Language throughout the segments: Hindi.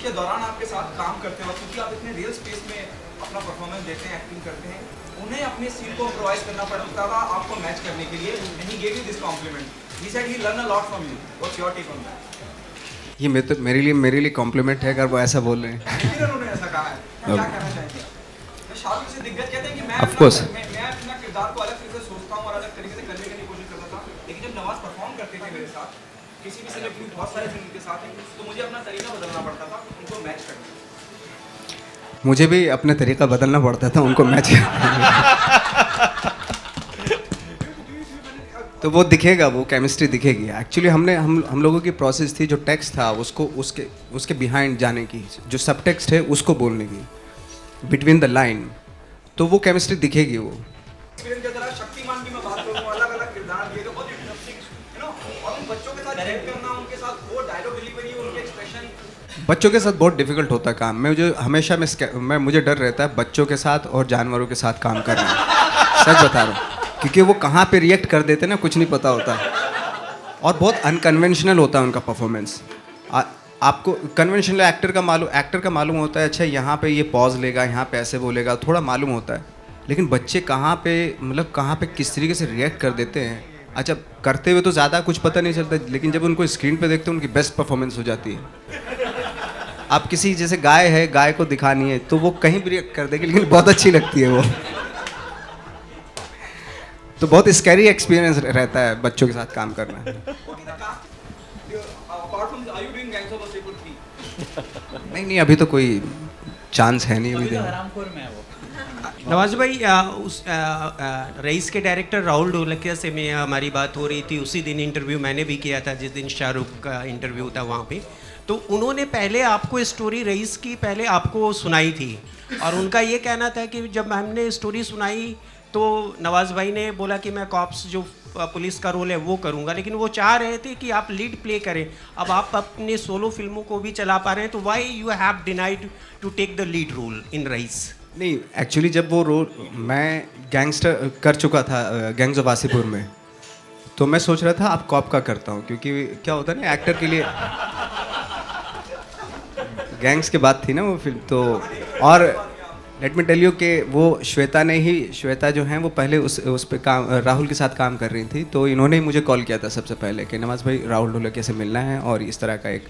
इसके दौरान आपके साथ काम करते वक्त, क्योंकि आप इतने रियल स्पेस में अपना परफॉर्मेंस देते हैं, एक्टिंग करते हैं, उन्हें अपने सीन को इम्प्रोवाइज करना पड़ता था आपको मैच करने के लिए, and he gave you this compliment, he said he learn a lot from you, what's your take on that? ये मेरे लिए कॉम्प्लीमेंट है अगर वो ऐसा बोल रहे हैं। फिर उन्होंने ऐसा कहा है, क्या कहना चाहेंगे? तो शाहरुख से दिग्गज कहते हैं कि मैं Of course. मैं अपना किरदार को अलग तरीके से सोचता हूँ और अलग तरीके से करने की कोशिश करता था, लेकिन जब नवाज परफॉर्म करते थे मेरे साथ किसी भी सेलिब्रिटी, बहुत सारे फिल्म के साथ हैं, तो मुझे अपना तरीका बदलना पड़ता था उनको मैच करने। मुझे भी अपने तरीका बदलना पड़ता था उनको मैच तो वो दिखेगा, वो केमिस्ट्री दिखेगी। एक्चुअली हम लोगों की प्रोसेस थी, जो टेक्स्ट था उसको उसके बिहाइंड जाने की, जो सब टेक्स्ट है उसको बोलने की, बिटवीन द लाइन, तो वो केमिस्ट्री दिखेगी। वो एक्सपीरियंस के तरह शक्तिमान की मैं बात करूँ, अलग-अलग किरदार दिए तो बहुत इंटरेस्टिंग, यू नो, और उन बच्चों के साथ रिएक्ट करना, उनके साथ वो डायलॉग डिलीवरी, उनके एक्सप्रेशन। बच्चों के साथ बहुत डिफिकल्ट होता है काम। मुझे डर रहता है बच्चों के साथ और जानवरों के साथ काम करना। सच बता रहा हूँ, क्योंकि वो कहाँ पे रिएक्ट कर देते ना, कुछ नहीं पता होता, और बहुत अनकन्वेंशनल होता है उनका परफॉर्मेंस। आपको कन्वेंशनल एक्टर का मालूम होता है, अच्छा यहाँ पे ये पॉज लेगा, यहाँ पे ऐसे बोलेगा, थोड़ा मालूम होता है। लेकिन बच्चे कहाँ पे किस तरीके से रिएक्ट कर देते हैं। अच्छा, करते हुए तो ज़्यादा कुछ पता नहीं चलता, लेकिन जब उनको स्क्रीन पे देखते हैं उनकी बेस्ट परफॉर्मेंस हो जाती है। आप किसी जैसे गाय को दिखानी है तो वो कहीं भी रिएक्ट कर देगी, लेकिन बहुत अच्छी लगती है वो। तो बहुत स्कैरी एक्सपीरियंस रहता है बच्चों के साथ काम करना। नहीं, अभी तो कोई चांस है नहीं। अभी नवाज भाई, रईस के डायरेक्टर राहुल ढोलकिया से मैं हमारी बात हो रही थी, उसी दिन इंटरव्यू मैंने भी किया था जिस दिन शाहरुख का इंटरव्यू था वहाँ पे। तो उन्होंने पहले आपको स्टोरी रईस की पहले आपको सुनाई थी, और उनका ये कहना था कि जब हमने स्टोरी सुनाई तो नवाज भाई ने बोला कि मैं कॉप्स जो पुलिस का रोल है वो करूँगा, लेकिन वो चाह रहे थे कि आप लीड प्ले करें। अब आप अपने सोलो फिल्मों को भी चला पा रहे हैं, तो why you have denied to take the lead role in Raees? नहीं, एक्चुअली जब वो रोल मैं गैंगस्टर कर चुका था गैंग्स ऑफ वासीपुर में, तो मैं सोच रहा था अब कॉप का करता हूँ, क्योंकि क्या होता है ना, एक्टर के लिए गैंग्स के बाद थी ना वो फिल्म। तो और लेट मी टेल यू कि वो श्वेता जो हैं वो पहले उस पे काम राहुल के साथ काम कर रही थी, तो इन्होंने ही मुझे कॉल किया था सबसे पहले कि नवाज भाई राहुल ढोलकिया से मिलना है और इस तरह का एक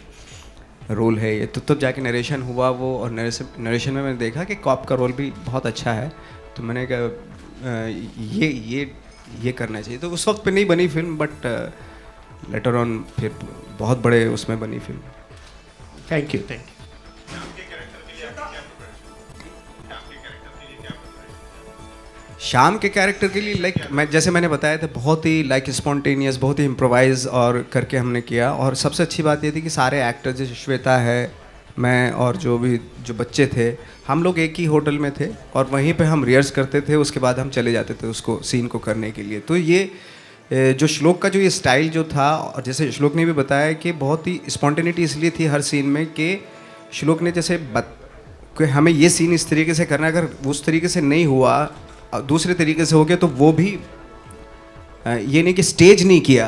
रोल है ये। तो तब जाके नरेशन हुआ वो, और नरेशन में मैंने देखा कि कॉप का रोल भी बहुत अच्छा है, तो मैंने कहा ये करना चाहिए। तो उस वक्त पे नहीं बनी फिल्म, बट लेटर ऑन फिर बहुत बड़े उसमें बनी फिल्म। Thank you. शाम के कैरेक्टर के लिए जैसे मैंने बताया था, बहुत ही स्पॉन्टेनियस, बहुत ही इम्प्रोवाइज और करके हमने किया। और सबसे अच्छी बात ये थी कि सारे एक्टर, जैसे श्वेता है, मैं और जो बच्चे थे, हम लोग एक ही होटल में थे और वहीं पे हम रिहर्स करते थे, उसके बाद हम चले जाते थे उसको सीन को करने के लिए। तो ये जो श्लोक का जो ये स्टाइल जो था, और जैसे श्लोक ने भी बताया कि बहुत ही स्पॉन्टेनिटी इसलिए थी हर सीन में कि श्लोक ने जैसे कि हमें ये सीन इस तरीके से करना, अगर उस तरीके से नहीं हुआ, दूसरे तरीके से हो गया, तो वो भी ये नहीं कि स्टेज नहीं किया।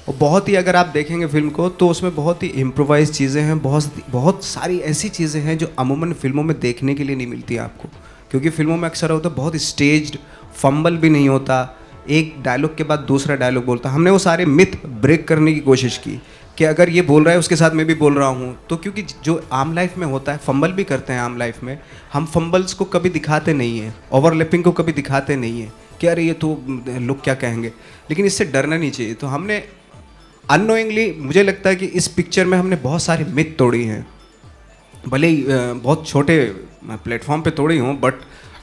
और बहुत ही, अगर आप देखेंगे फिल्म को तो उसमें बहुत ही इम्प्रोवाइज चीज़ें हैं, बहुत सारी ऐसी चीज़ें हैं जो अमूमन फिल्मों में देखने के लिए नहीं मिलती आपको, क्योंकि फिल्मों में अक्सर होता है बहुत स्टेज्ड, फंबल भी नहीं होता, एक डायलॉग के बाद दूसरा डायलॉग बोलता। हमने वो सारे मिथ ब्रेक करने की कोशिश की कि अगर ये बोल रहा है उसके साथ मैं भी बोल रहा हूँ, तो क्योंकि जो आम लाइफ में होता है, फंबल भी करते हैं आम लाइफ में, हम फंबल्स को कभी दिखाते नहीं हैं, ओवरलैपिंग को कभी दिखाते नहीं हैं कि अरे ये तो लोग क्या कहेंगे, लेकिन इससे डरना नहीं चाहिए। तो हमने अननोइंगली, मुझे लगता है कि इस पिक्चर में हमने बहुत सारे मिथ तोड़ी हैं, भले ही बहुत छोटे प्लेटफॉर्म पे तोड़ी हूँ, बट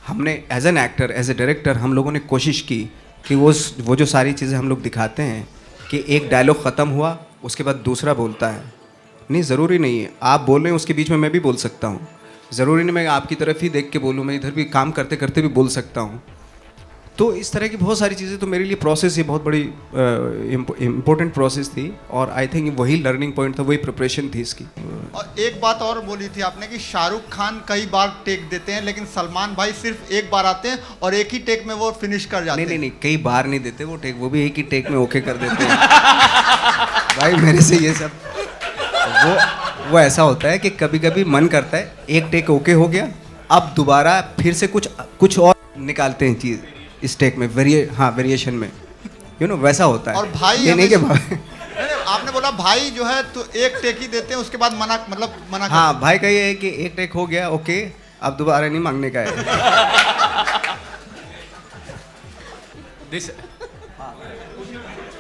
हमने as an actor, as a director, हम लोगों ने कोशिश की कि वो जो सारी चीज़ें हम लोग दिखाते हैं कि एक डायलॉग ख़त्म हुआ, उसके बाद दूसरा बोलता है। नहीं, ज़रूरी नहीं है आप बोल रहे हैं उसके बीच में मैं भी बोल सकता हूँ, ज़रूरी नहीं मैं आपकी तरफ ही देख के बोलूँ, मैं इधर भी काम करते करते भी बोल सकता हूँ। तो इस तरह की बहुत सारी चीज़ें, तो मेरे लिए प्रोसेस ये बहुत बड़ी इम्पोर्टेंट प्रोसेस थी, और आई थिंक वही लर्निंग पॉइंट था, वही प्रिपरेशन थी इसकी। और एक बात और बोली थी आपने कि शाहरुख खान कई बार टेक देते हैं, लेकिन सलमान भाई सिर्फ एक बार आते हैं और एक ही टेक में वो फिनिश कर जाते हैं। नहीं, कई बार नहीं देते वो टेक, वो भी एक ही टेक में ओके कर देते हैं। भाई मेरे से ये सब वो ऐसा होता है कि कभी कभी मन करता है एक टेक ओके हो गया, अब दोबारा फिर से कुछ और निकालते हैं चीज़ इस टेक में, वेरिएशन में, वैसा होता है। और भाई ये नहीं कि नहीं, आपने बोला भाई जो है तो एक टेक ही देते हैं, उसके बाद मना कर हाँ, भाई का ये है कि एक टेक हो गया ओके, अब दोबारा नहीं मांगने का है।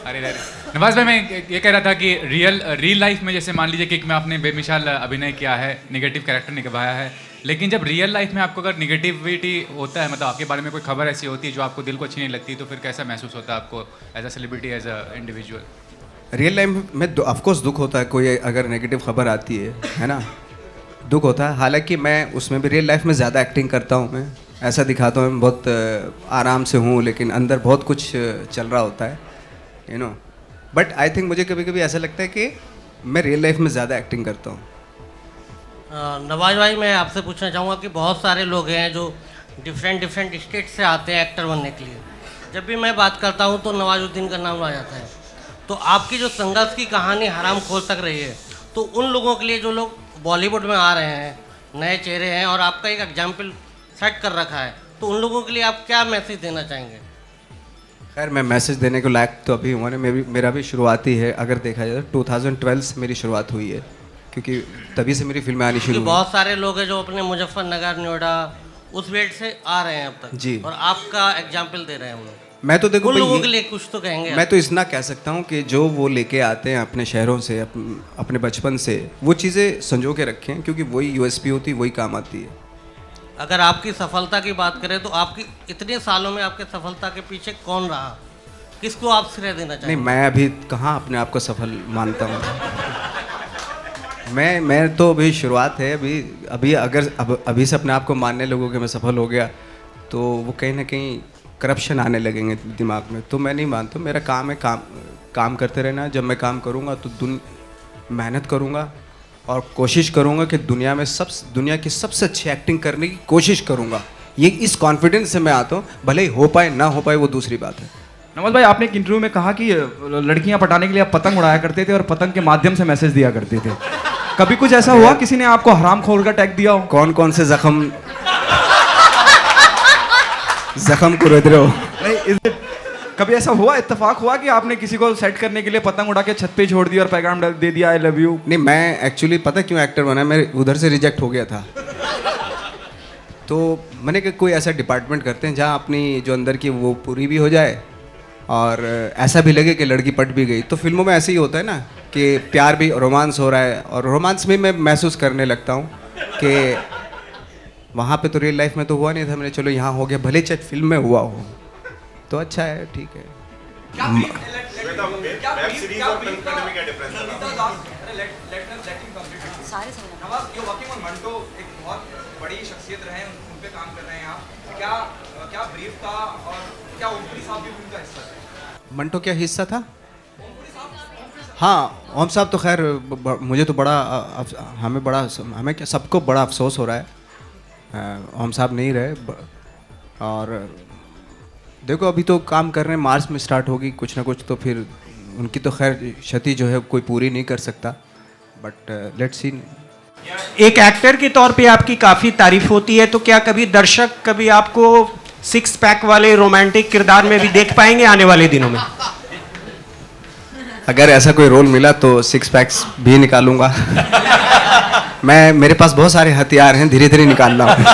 अरे नवाज भाई, मैं ये कह रहा था कि रियल लाइफ में जैसे मान लीजिए कि में आपने बेमिसाल अभिनय किया है, नेगेटिव कैरेक्टर निभाया है, लेकिन जब रियल लाइफ में आपको अगर निगेटिविटी होता है, मतलब आपके बारे में कोई खबर ऐसी होती है जो आपको दिल को अच्छी नहीं लगती, तो फिर कैसा महसूस होता है आपको as a celebrity, as a individual? Real life में ऑफकोर्स दुख होता है, कोई अगर नेगेटिव खबर आती है ना, दुख होता है। हालांकि मैं उसमें भी रियल लाइफ में ज़्यादा एक्टिंग करता हूँ, मैं ऐसा दिखाता हूँ मैं बहुत आराम से हूँ, लेकिन अंदर बहुत कुछ चल रहा होता है, बट आई थिंक मुझे कभी कभी ऐसा लगता है कि मैं रियल लाइफ में ज़्यादा एक्टिंग करता हूँ। नवाज भाई, मैं आपसे पूछना चाहूँगा कि बहुत सारे लोग हैं जो डिफरेंट स्टेट से आते हैं एक्टर बनने के लिए। जब भी मैं बात करता हूँ तो नवाजुद्दीन का नाम आ जाता है। तो आपकी जो संघर्ष की कहानी हराम खोज तक रही है, तो उन लोगों के लिए जो लोग बॉलीवुड में आ रहे हैं, नए चेहरे हैं और आपका एक एग्जाम्पल सेट कर रखा है, तो उन लोगों के लिए आप क्या मैसेज देना चाहेंगे? खैर, मैं मैसेज देने को लायक तो अभी हुआ नहीं, मेरा भी शुरुआती है। अगर देखा जाए तो 2012 से मेरी शुरुआत हुई है, क्योंकि तभी से मेरी फिल्में आनी शुरू हुई। बहुत सारे लोग हैं जो अपने मुजफ्फरनगर, नोएडा उस वेट से आ रहे हैं अब तक जी, और आपका एग्जाम्पल दे रहे हैं हम लोग। मैं तो देखो उन लोगों के लिए कुछ तो कहेंगे। मैं तो इतना कह सकता हूँ कि जो वो लेके आते हैं अपने शहरों से, अपने बचपन से, वो चीज़ें संजो के रखें, क्योंकि वही यूएसपी होती है, वही काम आती है। अगर आपकी सफलता की बात करें तो आपकी इतने सालों में आपके सफलता के पीछे कौन रहा, किसको आप श्रेय देना चाहेंगे? नहीं, मैं अभी कहाँ अपने आप को सफल मानता हूँ। मैं तो अभी शुरुआत है, अभी अगर अभी से अपने आप को मानने लगोगे कि मैं सफल हो गया, तो वो कहीं ना कहीं करप्शन आने लगेंगे दिमाग में। तो मैं नहीं मानता, मेरा काम है काम करते रहना। जब मैं काम करूँगा तो मेहनत करूँगा और कोशिश करूँगा कि दुनिया की सबसे अच्छी एक्टिंग करने की कोशिश करूँगा। ये इस कॉन्फिडेंस से मैं आता हूँ, भले ही हो पाए ना हो पाए वो दूसरी बात है। नवाज भाई, आपने एक इंटरव्यू में कहा कि लड़कियां पटाने के लिए आप पतंग उड़ाया करते थे और पतंग के माध्यम से मैसेज दिया करते थे। कभी कुछ ऐसा हुआ किसी ने आपको हरामखोर का टैग दिया हो? कौन से जख्म को रोक रहे हो? नहीं, कभी ऐसा हुआ, इत्तेफाक हुआ कि आपने किसी को सेट करने के लिए पतंग उड़ा के छत पे छोड़ दिया और पैगाम दे दिया आई लव यू? नहीं, मैं एक्चुअली पता क्यों एक्टर बना, मैं उधर से रिजेक्ट हो गया था। तो मैंने कहा कोई ऐसा डिपार्टमेंट करते हैं जहाँ अपनी जो अंदर की वो पूरी भी हो जाए और ऐसा भी लगे कि लड़की पट भी गई। तो फिल्मों में ऐसे ही होता है ना कि प्यार भी, रोमांस हो रहा है, और रोमांस में मैं महसूस करने लगता हूँ कि वहाँ पे तो रियल लाइफ में तो हुआ नहीं था, मैंने चलो यहाँ हो गया, भले चाहे फिल्म में हुआ हो तो अच्छा है, ठीक है। बड़ी शख्सियत रहे हैं, उन पे काम कर रहे हैं आप, क्या ब्रीफ था और क्या ओमपुरी साहब भी उनका हिस्सा थे? मंटो क्या हिस्सा था? हाँ, ओम साहब तो खैर मुझे तो हमें क्या सबको बड़ा अफसोस हो रहा है, ओम साहब नहीं रहे। और देखो अभी तो काम कर रहे हैं, मार्च में स्टार्ट होगी कुछ ना कुछ, तो फिर उनकी तो खैर क्षति जो है कोई पूरी नहीं कर सकता, बट लेट्स सी। एक एक्टर के तौर पे आपकी काफ़ी तारीफ होती है, तो क्या कभी दर्शक कभी आपको 6 पैक वाले रोमांटिक किरदार में भी देख पाएंगे आने वाले दिनों में? अगर ऐसा कोई रोल मिला तो 6 पैक्स भी निकालूंगा। मेरे पास बहुत सारे हथियार हैं, धीरे धीरे निकाल रहा हूँ।